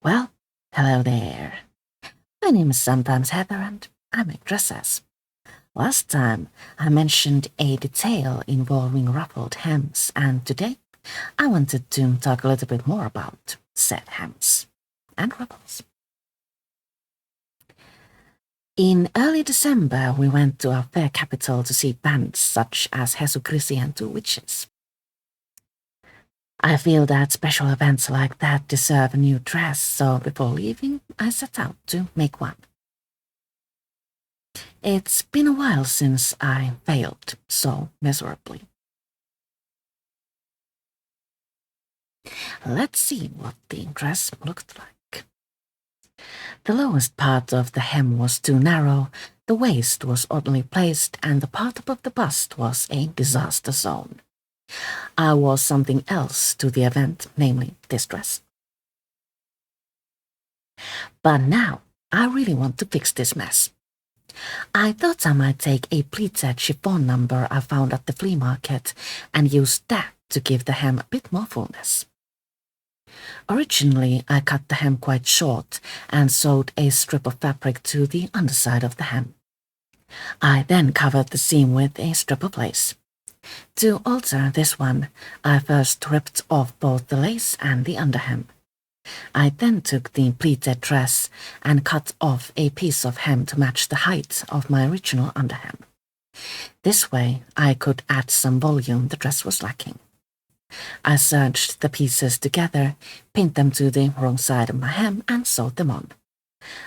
Well, hello there. My name is sometimes Heather and I make dresses. Last time I mentioned a detail involving ruffled hems, and today I wanted to talk a little bit more about said hems and ruffles. In early December, we went to our fair capital to see bands such as Jesu and Two Witches. I feel that special events like that deserve a new dress, so before leaving, I set out to make one. It's been a while since I failed so miserably. Let's see what the dress looked like. The lowest part of the hem was too narrow, the waist was oddly placed, and the part above the bust was a disaster zone. I wore something else to the event, namely this dress. But now, I really want to fix this mess. I thought I might take a pleated chiffon number I found at the flea market and use that to give the hem a bit more fullness. Originally, I cut the hem quite short and sewed a strip of fabric to the underside of the hem. I then covered the seam with a strip of lace. To alter this one, I first ripped off both the lace and the underhem. I then took the pleated dress and cut off a piece of hem to match the height of my original underhem. This way, I could add some volume the dress was lacking. I serged the pieces together, pinned them to the wrong side of my hem, and sewed them on.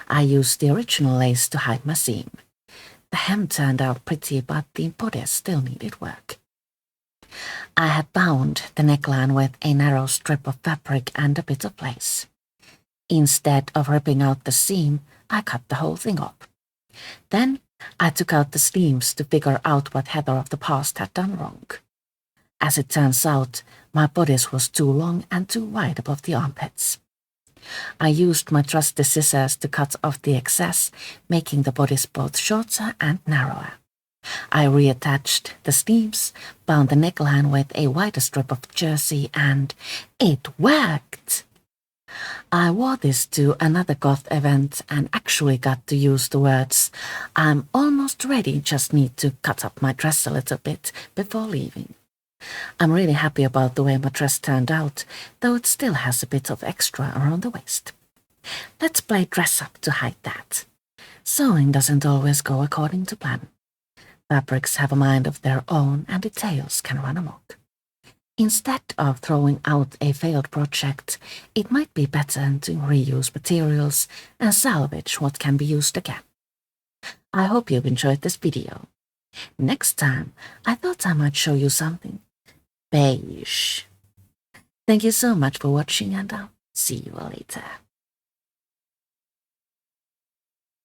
I used the original lace to hide my seam. The hem turned out pretty, but the bodice still needed work. I had bound the neckline with a narrow strip of fabric and a bit of lace. Instead of ripping out the seam, I cut the whole thing off. Then I took out the sleeves to figure out what Heather of the past had done wrong. As it turns out, my bodice was too long and too wide above the armpits. I used my trusty scissors to cut off the excess, making the bodice both shorter and narrower. I reattached the sleeves, bound the neckline with a wider strip of jersey, and it worked! I wore this to another goth event and actually got to use the words, "I'm almost ready, just need to cut up my dress a little bit" before leaving. I'm really happy about the way my dress turned out, though it still has a bit of extra around the waist. Let's play dress up to hide that. Sewing doesn't always go according to plan. Fabrics have a mind of their own and details can run amok. Instead of throwing out a failed project, it might be better to reuse materials and salvage what can be used again. I hope you've enjoyed this video. Next time, I thought I might show you something beige. Thank you so much for watching, and I'll see you later.